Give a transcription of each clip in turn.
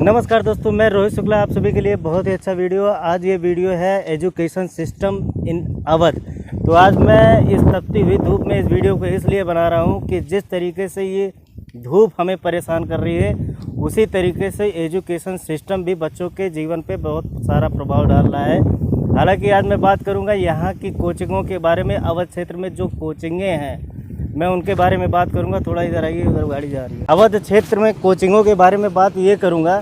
नमस्कार दोस्तों, मैं रोहित शुक्ला आप सभी के लिए बहुत ही अच्छा वीडियो। आज ये वीडियो है एजुकेशन सिस्टम इन अवध। तो आज मैं इस तपती हुई धूप में इस वीडियो को इसलिए बना रहा हूँ कि जिस तरीके से ये धूप हमें परेशान कर रही है, उसी तरीके से एजुकेशन सिस्टम भी बच्चों के जीवन पे बहुत सारा प्रभाव डाल रहा है। हालांकि आज मैं बात करूँगा यहाँ की कोचिंगों के बारे में। अवध क्षेत्र में जो कोचिंगें हैं मैं उनके बारे में बात करूंगा। थोड़ा इधर आइए, उधर गाड़ी जा रही है। अवध क्षेत्र में कोचिंगों के बारे में बात ये करूंगा,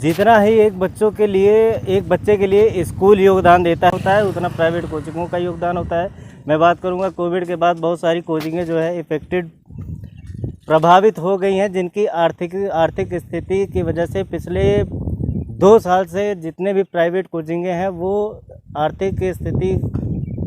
जितना ही एक बच्चे के लिए स्कूल योगदान देता होता है, उतना प्राइवेट कोचिंगों का योगदान होता है। मैं बात करूंगा कोविड के बाद बहुत सारी कोचिंगें जो है इफेक्टेड प्रभावित हो गई हैं, जिनकी आर्थिक स्थिति की वजह से पिछले 2 साल से जितने भी प्राइवेट कोचिंगें हैं वो आर्थिक स्थिति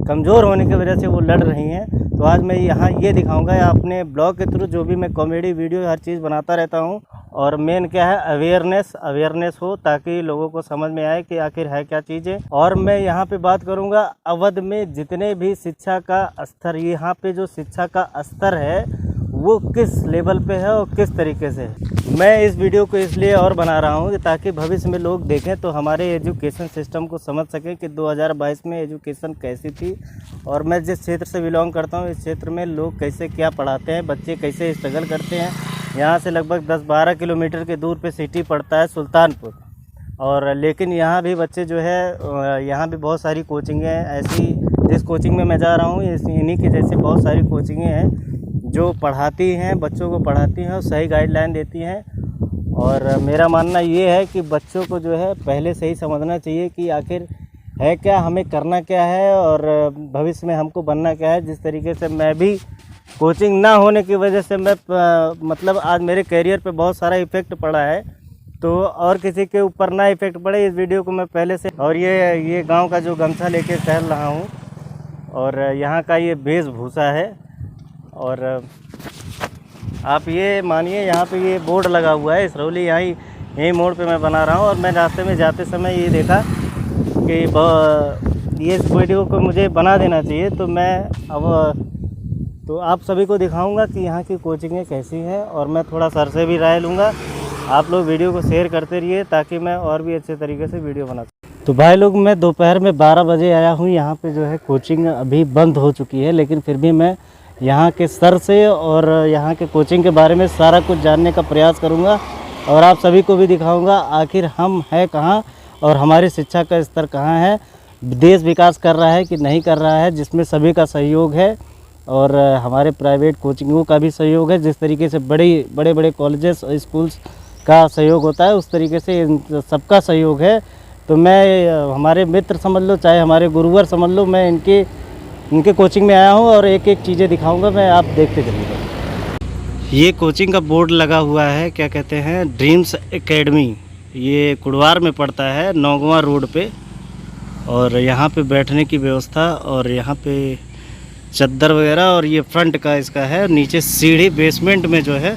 कमज़ोर होने की वजह से वो लड़ रही हैं। तो आज मैं यहाँ ये दिखाऊंगा अपने ब्लॉग के थ्रू, जो भी मैं कॉमेडी वीडियो हर चीज़ बनाता रहता हूँ। और मेन क्या है, अवेयरनेस हो, ताकि लोगों को समझ में आए कि आखिर है क्या चीज़ें। और मैं यहाँ पे बात करूँगा अवध में जितने भी शिक्षा का स्तर, यहाँ पे जो शिक्षा का स्तर है वो किस लेवल पे है और किस तरीके से है। मैं इस वीडियो को इसलिए और बना रहा हूँ ताकि भविष्य में लोग देखें तो हमारे एजुकेशन सिस्टम को समझ सकें कि 2022 में एजुकेशन कैसी थी। और मैं जिस क्षेत्र से बिलोंग करता हूँ, इस क्षेत्र में लोग कैसे क्या पढ़ाते हैं, बच्चे कैसे स्ट्रगल करते हैं। यहाँ से लगभग 10-12 किलोमीटर के दूर पे सिटी पड़ता है सुल्तानपुर। और लेकिन यहाँ भी बच्चे जो है, यहाँ भी बहुत सारी कोचिंगें हैं ऐसी। जिस कोचिंग में मैं जा रहा हूँ इन्हीं के जैसे बहुत सारी कोचिंगें हैं जो पढ़ाती हैं, बच्चों को पढ़ाती हैं और सही गाइडलाइन देती हैं। और मेरा मानना ये है कि बच्चों को जो है पहले से ही समझना चाहिए कि आखिर है क्या, हमें करना क्या है और भविष्य में हमको बनना क्या है। जिस तरीके से मैं भी कोचिंग ना होने की वजह से मैं मतलब आज मेरे करियर पे बहुत सारा इफ़ेक्ट पड़ा है, तो और किसी के ऊपर ना इफ़ेक्ट पड़े, इस वीडियो को मैं पहले से। और ये गाँव का जो गमछा लेके टहल रहा हूँ और यहाँ का ये वेशभूषा है। और आप ये मानिए यहाँ पे ये बोर्ड लगा हुआ है इसरौली, यही मोड़ पे मैं बना रहा हूँ। और मैं रास्ते में जाते समय ये देखा कि ये इस वीडियो को मुझे बना देना चाहिए, तो मैं अब तो आप सभी को दिखाऊंगा कि यहाँ की कोचिंगें कैसी हैं। और मैं थोड़ा सर से भी राय लूँगा। आप लोग वीडियो को शेयर करते रहिए ताकि मैं और भी अच्छे तरीके से वीडियो बना सकूँ। तो भाई लोग, मैं दोपहर में 12 बजे आया हूँ। यहाँ पे जो है कोचिंग अभी बंद हो चुकी है, लेकिन फिर भी मैं यहाँ के सर से और यहाँ के कोचिंग के बारे में सारा कुछ जानने का प्रयास करूँगा और आप सभी को भी दिखाऊँगा आखिर हम हैं कहाँ और हमारी शिक्षा का स्तर कहाँ है, देश विकास कर रहा है कि नहीं कर रहा है, जिसमें सभी का सहयोग है और हमारे प्राइवेट कोचिंगों का भी सहयोग है। जिस तरीके से बड़े कॉलेजेस और स्कूल्स का सहयोग होता है, उस तरीके से सबका सहयोग है। तो मैं हमारे मित्र समझ लो, चाहे हमारे गुरुवर समझ लो, मैं इनके कोचिंग में आया हूँ और एक चीज़ें दिखाऊंगा मैं, आप देखते चलिएगा। ये कोचिंग का बोर्ड लगा हुआ है, क्या कहते हैं, ड्रीम्स एकेडमी। ये कुड़वार में पड़ता है, नौगवा रोड पे। और यहाँ पे बैठने की व्यवस्था और यहाँ पे चद्दर वगैरह, और ये फ्रंट का इसका है। नीचे सीढ़ी बेसमेंट में जो है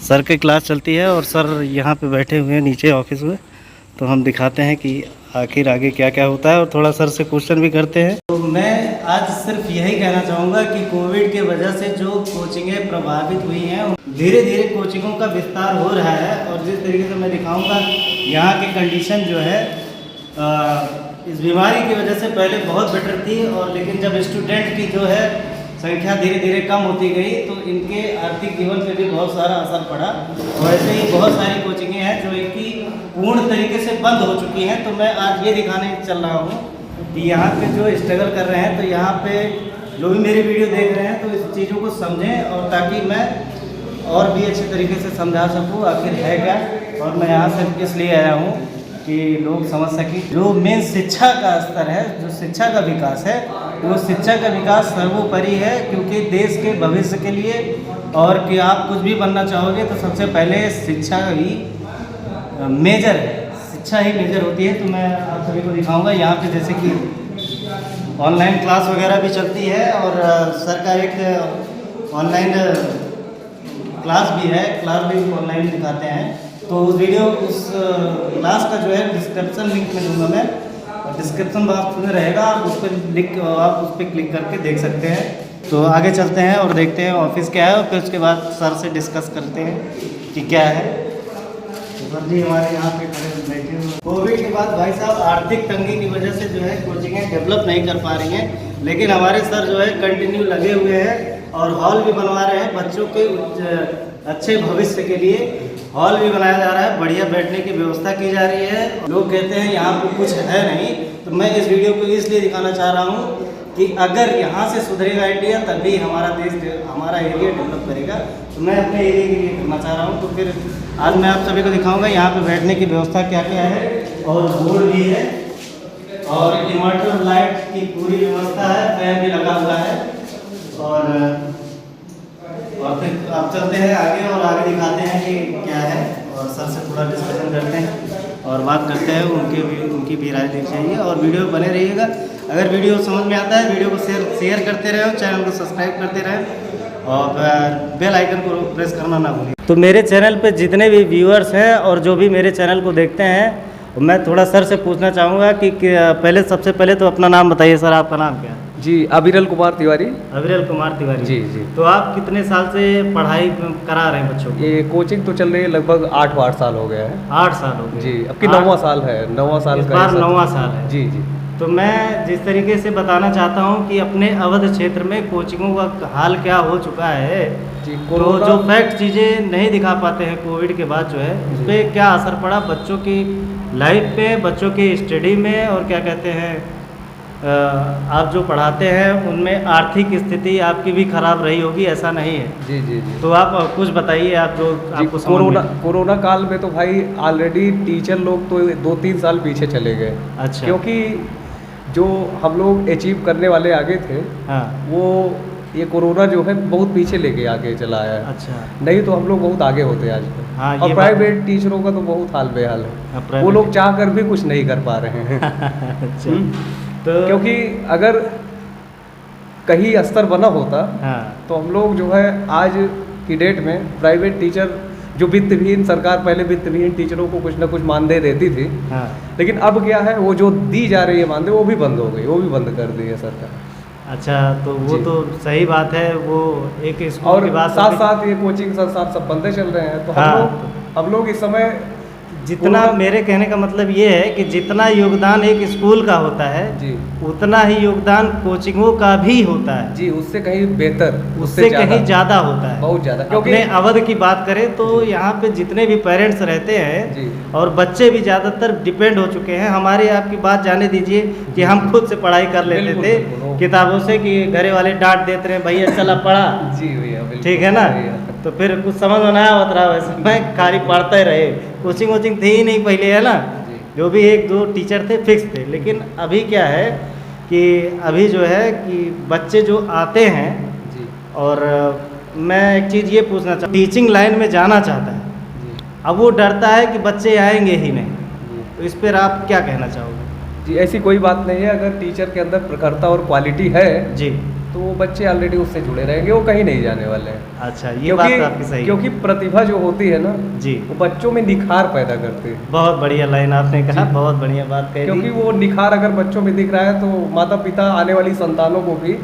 सर की क्लास चलती है और सर यहाँ पे बैठे हुए हैं नीचे ऑफिस में। तो हम दिखाते हैं कि आखिर आगे क्या क्या होता है और थोड़ा सर से क्वेश्चन भी करते हैं। तो मैं आज सिर्फ यही कहना चाहूँगा कि कोविड के वजह से जो कोचिंगें प्रभावित हुई हैं, धीरे धीरे कोचिंगों का विस्तार हो रहा है। और जिस तरीके से मैं दिखाऊँगा यहाँ की कंडीशन जो है, इस बीमारी की वजह से पहले बहुत बेटर थी, और लेकिन जब स्टूडेंट की जो है संख्या धीरे धीरे कम होती गई तो इनके आर्थिक जीवन पे भी बहुत सारा असर पड़ा। और ऐसे ही बहुत सारी कोचिंगें हैं जो कि पूर्ण तरीके से बंद हो चुकी हैं। तो मैं आज ये दिखाने चल रहा हूँ कि यहाँ पे जो स्ट्रगल कर रहे हैं, तो यहाँ पे जो भी मेरी वीडियो देख रहे हैं तो इस चीज़ों को समझें, और ताकि मैं और भी अच्छे तरीके से समझा सकूँ आखिर है क्या। और मैं यहाँ से इसलिए आया हूँ कि लोग समझ सकें। जो मेन शिक्षा का स्तर है, जो शिक्षा का विकास है, वो शिक्षा का विकास सर्वोपरि है, क्योंकि देश के भविष्य के लिए और कि आप कुछ भी बनना चाहोगे तो सबसे पहले शिक्षा ही मेजर है, शिक्षा ही मेजर होती है। तो मैं आप सभी को दिखाऊंगा यहाँ पे जैसे कि ऑनलाइन क्लास वगैरह भी चलती है और सर का एक ऑनलाइन क्लास भी है, क्लास भी ऑनलाइन दिखाते हैं। तो उस क्लास का जो है डिस्क्रिप्शन लिंक में दूंगा मैं, डिस्क्रिप्शन बॉक्स में रहेगा, आप उस पर क्लिक करके देख सकते हैं। तो आगे चलते हैं और देखते हैं ऑफिस क्या है, और फिर उसके बाद सर से डिस्कस करते हैं कि क्या है। सर जी हमारे यहाँ पे खड़े बैठे हुए। कोविड के बाद भाई साहब आर्थिक तंगी की वजह से जो है कोचिंगें डेवलप नहीं कर पा रही हैं, लेकिन हमारे सर जो है कंटिन्यू लगे हुए हैं और हॉल भी बनवा रहे हैं बच्चों के अच्छे भविष्य के लिए। हॉल भी बनाया जा रहा है, बढ़िया बैठने की व्यवस्था की जा रही है। लोग कहते हैं यहाँ पे कुछ है नहीं, तो मैं इस वीडियो को इसलिए दिखाना चाह रहा हूँ कि अगर यहाँ से सुधरेगा इंडिया तभी हमारा देश, हमारा एरिया डेवलप करेगा। तो मैं अपने एरिया के लिए करना चाह रहा हूँ। तो फिर आज मैं आप सभी को दिखाऊंगा यहाँ पे बैठने की व्यवस्था क्या क्या है, और बोर्ड भी है और इन्वर्टर लाइट की पूरी व्यवस्था है, फैन भी लगा हुआ है। और फिर आप चलते हैं आगे और आगे दिखाते हैं कि क्या है, और सर से थोड़ा डिस्कशन करते हैं और बात करते हैं, उनकी भी राय देनी चाहिए। और वीडियो में बने रहिएगा। अगर वीडियो समझ में आता है वीडियो को शेयर करते रहे, चैनल को सब्सक्राइब करते रहें और बेल आइकन को प्रेस करना ना भूलें। तो मेरे चैनल पे जितने भी व्यूअर्स हैं और जो भी मेरे चैनल को देखते हैं, मैं थोड़ा सर से पूछना चाहूँगा कि पहले सबसे पहले तो अपना नाम बताइए सर। आपका नाम क्या है? जी अविरल कुमार तिवारी। अविरल कुमार तिवारी जी जी। तो आप कितने साल से पढ़ाई करा रहे हैं बच्चों को? ये कोचिंग तो चल रही है लगभग 8 साल हो गया है। 8 साल हो गए। जी, अब की 9वां साल है। 9वां साल इस का बार 9वां साल है। जी जी। तो मैं जिस तरीके से बताना चाहता हूँ कि अपने अवध क्षेत्र में कोचिंगों का हाल क्या हो चुका है जी, तो जो फैक्ट चीज़ें नहीं दिखा पाते हैं कोविड के बाद जो है उस पर क्या असर पड़ा बच्चों की लाइफ पे, बच्चों की स्टडी में, और क्या कहते हैं आप जो पढ़ाते हैं उनमें आर्थिक स्थिति आपकी भी खराब रही होगी, ऐसा नहीं है? जी जी जी। तो आप कुछ बताइए, आप जो आपको कोरोना काल में तो भाई ऑलरेडी टीचर लोग तो 2-3 साल पीछे चले गए। अच्छा। क्योंकि जो हम लोग अचीव करने वाले आगे थे, हाँ, वो ये कोरोना जो है बहुत पीछे लेके आगे चला है। अच्छा। नहीं तो हम लोग बहुत आगे होते आज तक। हाँ, और प्राइवेट टीचरों का तो बहुत हाल बेहाल है। वो लोग चाह कर भी कुछ नहीं कर पा रहे हैं। अच्छा। तो क्योंकि अगर कहीं स्तर बना होता, हाँ, तो हम लोग जो है आज की डेट में प्राइवेट टीचर जो वित्तविहीन, सरकार पहले वित्तविहीन टीचरों को कुछ ना कुछ मानदेय देती थी। हाँ। लेकिन अब क्या है, वो जो दी जा रही है मानदेय वो भी बंद हो गई, वो भी बंद कर दी है सरकार। अच्छा, तो वो तो सही बात है। वो एक स्कूल और की बात, साथ साथ ये कोचिंग संस्थान सब बंदे चल रहे हैं। तो हाँ, हम लोग इस समय जितना, मेरे कहने का मतलब ये है कि जितना योगदान एक स्कूल का होता है जी, उतना ही योगदान कोचिंगों का भी होता है जी। उससे कहीं बेहतर, उससे कहीं ज़्यादा होता है, बहुत ज़्यादा। क्योंकि अपने अवध की बात करें तो यहाँ पे जितने भी पेरेंट्स रहते हैं जी, और बच्चे भी ज़्यादातर डिपेंड हो चुके हैं। हमारे आपकी बात जाने दीजिए कि हम खुद से पढ़ाई कर लेते थे किताबों से, कि घरे वाले डांट देते रहे, भैया चला पढ़ा जी भैया, ठीक है ना, तो फिर कुछ समझ में ना आवत रहा, वैसे मैं खाली पढ़ते रहे। कोचिंग वोचिंग थी ही नहीं पहले, है ना, जो भी 1-2 टीचर थे फिक्स थे। लेकिन अभी क्या है कि अभी जो है कि बच्चे जो आते हैं जी, और मैं एक चीज़ ये पूछना चाहता हूँ, टीचिंग लाइन में जाना चाहता है जी, अब वो डरता है कि बच्चे आएंगे ही नहीं, तो इस पर आप क्या कहना चाहोगे? जी ऐसी कोई बात नहीं है। अगर टीचर के अंदर प्रखरता और क्वालिटी है जी, तो वो बच्चे ऑलरेडी उससे जुड़े रहेंगे, वो कहीं नहीं जाने वाले हैं। अच्छा, ये बात आपकी सही है। क्योंकि प्रतिभा जो होती है ना जी, वो बच्चों में निखार पैदा करती है। बहुत बढ़िया लाइन आपने कहा, बहुत बढ़िया बात कही। क्योंकि वो निखार अगर बच्चों में दिख रहा है तो माता पिता आने वाली संतानों को भी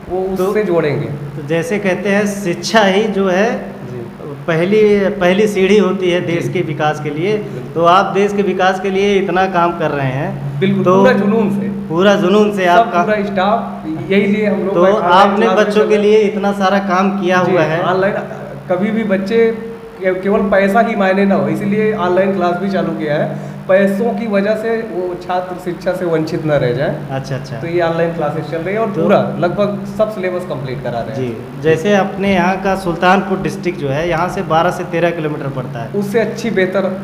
वो उससे जोड़ेंगे। तो जैसे कहते हैं शिक्षा ही जो है पहली सीढ़ी होती है देश के विकास के लिए। तो आप देश के विकास के लिए इतना काम कर रहे हैं, बिल्कुल, तो पूरा जुनून से आपका पूरा स्टाफ, यही लिए हम लोग। तो आपने बच्चों के लिए इतना सारा काम किया हुआ है। ऑनलाइन कभी भी बच्चे केवल पैसा ही मायने ना हो, इसीलिए ऑनलाइन क्लास भी चालू किया है। पैसों की वजह से वो छात्र शिक्षा से वंचित न रह जाए। अच्छा अच्छा। तो ये ऑनलाइन क्लासेस चल रही है और पूरा लगभग सब सिलेबस कंप्लीट करा रहे हैं जी। जैसे अपने यहाँ का सुल्तानपुर डिस्ट्रिक्ट जो है, यहाँ से 12 से 13 किलोमीटर पड़ता है।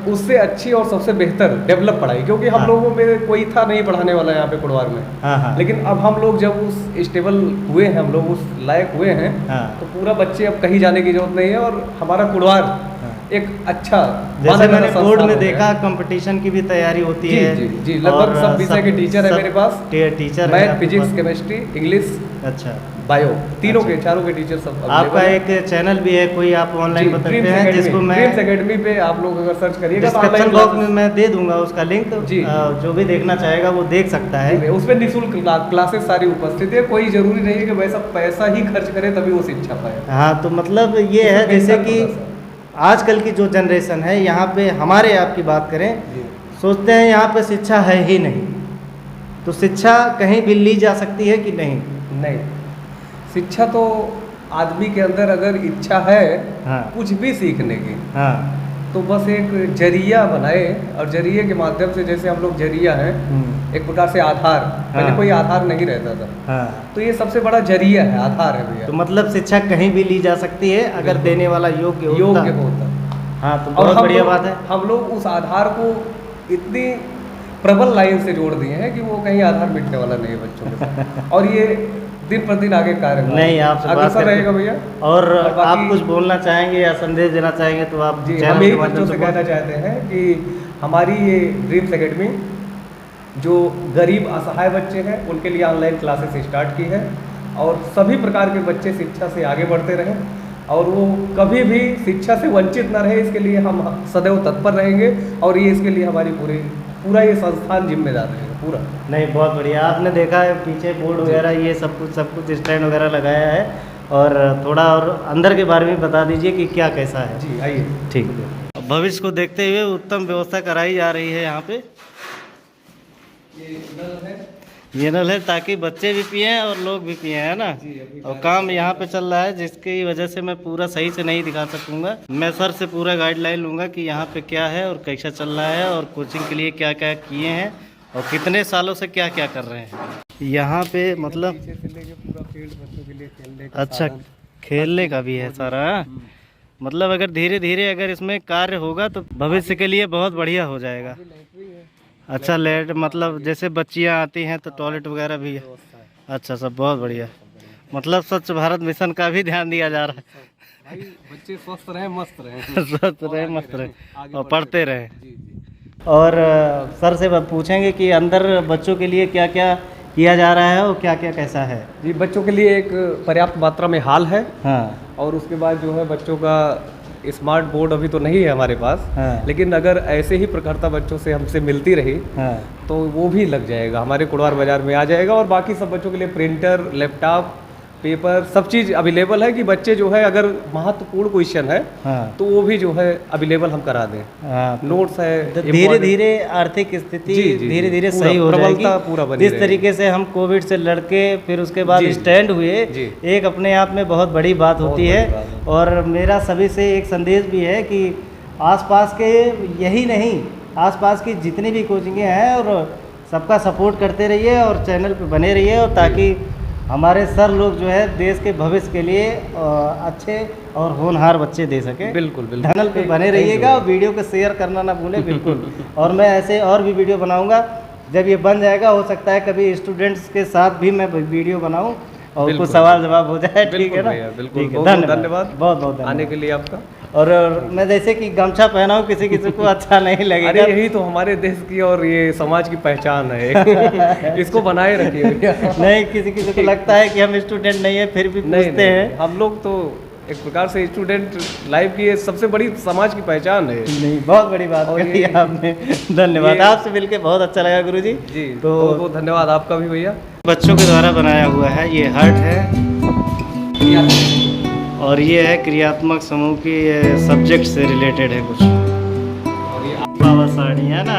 उससे अच्छी और सबसे बेहतर डेवलप पढ़ाई, क्योंकि हम लोगों में कोई था नहीं पढ़ाने वाला यहाँ पे कुड़वार में। हाँ। लेकिन अब हम लोग जब उस स्टेबल हुए हैं, हम लोग उस लायक हुए हैं, तो पूरा बच्चे अब कहीं जाने की जरूरत नहीं है। और हमारा कुड़वार एक अच्छा, जैसे मैंने बोर्ड में देखा कंपटीशन की भी तैयारी होती है जी, लगभग सब विषय के टीचर है मेरे पास। Teacher math, physics, chemistry, English, अच्छा, बायो, तीनों के चारों के टीचर सब। आपका एक चैनल भी है कोई, आप ऑनलाइन बताते हैं, जिसको मैं ड्रीम्स एकेडमी पे आप लोग अगर सर्च करिएगा, डिस्क्रिप्शन बॉक्स में मैं दे दूंगा उसका लिंक जी, जो भी देखना चाहेगा वो देख सकता है। उसमें निःशुल्क क्लासेस सारी उपस्थित है। कोई जरूरी नहीं है कि वैसा पैसा ही खर्च करे तभी वो शिक्षा पाए। हाँ, तो मतलब ये है जैसे कि आजकल की जो जनरेशन है यहाँ पे हमारे आपकी बात करें, सोचते हैं यहाँ पे शिक्षा है ही नहीं, तो शिक्षा कहीं भी ली जा सकती है कि नहीं? नहीं, शिक्षा तो आदमी के अंदर अगर इच्छा है हाँ। कुछ भी सीखने की, हाँ। तो बस एक जरिया बनाए, और जरिए के माध्यम से, जैसे हम लोग जरिया हैं, एक प्रकार से आधार, पहले हाँ। कोई आधार नहीं रहता था, हाँ। तो ये सबसे बड़ा जरिया है, आधार है भैया। तो मतलब शिक्षा कहीं भी ली जा सकती है अगर देने वाला योग्य होता। हाँ, तो बहुत बढ़िया बात है। हम लोग उस आधार को इतनी प्रबल लाइन से जोड़ दिए हैं कि वो कहीं आधार मिटने वाला नहीं है बच्चों के साथ। और ये दिन प्रतिदिन आगे कार्य नहीं, आपसे बात अग्रसर रहेगा भैया। और आप कुछ बोलना चाहेंगे या संदेश देना चाहेंगे तो आप जी, हम यही बच्चों से कहना चाहते हैं कि हमारी ये ड्रीम्स एकेडमी जो गरीब असहाय बच्चे हैं उनके लिए ऑनलाइन क्लासेस स्टार्ट की है, और सभी प्रकार के बच्चे शिक्षा से आगे बढ़ते रहें और वो कभी भी शिक्षा से वंचित न रहे, इसके लिए हम सदैव तत्पर रहेंगे। और ये इसके लिए हमारी पूरा ये संस्थान जिम्मेदार है पूरा। नहीं, बहुत बढ़िया। आपने देखा है पीछे बोर्ड वगैरह ये सब कुछ स्टैंड वगैरह लगाया है, और थोड़ा और अंदर के बारे में बता दीजिए कि क्या कैसा है। जी आइए। ठीक है। भविष्य को देखते हुए उत्तम व्यवस्था कराई जा रही है यहाँ पे। ये नल है ताकि बच्चे भी पिए और लोग भी पिए, है ना। और काम यहाँ पे चल रहा है, जिसकी वजह से मैं पूरा सही से नहीं दिखा सकूँगा। मैं सर से पूरा गाइडलाइन लूँगा कि यहाँ पे क्या है और कैसा चल रहा है, और कोचिंग के लिए क्या क्या किए हैं, और कितने सालों से क्या क्या कर रहे हैं यहाँ पे। मतलब अच्छा, खेलने का भी है सारा। मतलब अगर धीरे धीरे अगर इसमें कार्य होगा तो भविष्य के लिए बहुत बढ़िया हो जाएगा। अच्छा, लेट मतलब जैसे बच्चियाँ आती हैं तो टॉयलेट वगैरह भी है। अच्छा, सब बहुत बढ़िया। मतलब स्वच्छ भारत मिशन का भी ध्यान दिया जा रहा है। भाई बच्चे स्वस्थ रहें, मस्त रहें। स्वस्थ रहें, मस्त रहें और पढ़ते रहें। और सर से पूछेंगे कि अंदर बच्चों के लिए क्या क्या किया जा रहा है और क्या क्या कैसा है। जी, बच्चों के लिए एक पर्याप्त मात्रा में हॉल है। हाँ। और उसके बाद जो है बच्चों का स्मार्ट बोर्ड अभी तो नहीं है हमारे पास। हाँ। लेकिन अगर ऐसे ही प्रखरता बच्चों से हमसे मिलती रही, हाँ, तो वो भी लग जाएगा, हमारे कुड़वार बाजार में आ जाएगा। और बाकी सब बच्चों के लिए प्रिंटर, लैपटॉप, पेपर, सब चीज़ अवेलेबल है कि बच्चे जो है अगर महत्वपूर्ण क्वेश्चन है हाँ, तो वो भी जो है अवेलेबल हम करा दें। हाँ, नोट्स है। तो धीरे धीरे आर्थिक स्थिति धीरे धीरे सही हो जाएगी। पूरा बनी जिस तरीके से हम कोविड से लड़के फिर उसके बाद स्टैंड हुए, एक अपने आप में बहुत बड़ी बात होती है। और मेरा सभी से एक संदेश भी है कि आसपास के, यही नहीं आसपास की जितनी भी कोचिंगें हैं, और सबका सपोर्ट करते रहिए और चैनल पे बने रहिए, और ताकि हमारे सर लोग जो है देश के भविष्य के लिए अच्छे और होनहार बच्चे दे सके। बिल्कुल बिल्कुल। चैनल पे बने रहिएगा और वीडियो को शेयर करना ना भूलें, बिल्कुल। और मैं ऐसे और भी वीडियो बनाऊंगा। जब ये बन जाएगा, हो सकता है कभी स्टूडेंट्स के साथ भी मैं वीडियो बनाऊं और कुछ सवाल जवाब हो जाए। ठीक है ना? बिल्कुल। धन्यवाद, बहुत बहुत आने के लिए आपका। और मैं जैसे कि गमछा पहना हूँ, किसी किसी को अच्छा नहीं लगेगा। अरे यही तो हमारे देश की और ये समाज की पहचान है। इसको बनाए रखिए। नहीं, किसी किसी को लगता है कि हम स्टूडेंट नहीं है, फिर भी पूछते हैं। हम लोग तो एक प्रकार से स्टूडेंट लाइफ की सबसे बड़ी समाज की पहचान है। नहीं, बहुत बड़ी बात कही आपने। धन्यवाद, आपसे मिलके बहुत अच्छा लगा गुरुजी। जी, तो बहुत धन्यवाद आपका भी भैया। बच्चों के द्वारा बनाया हुआ है, ये हर्ट है और ये है क्रियात्मक समूह की, सब्जेक्ट से रिलेटेड है कुछ। और ये बाबा साड़ी है ना।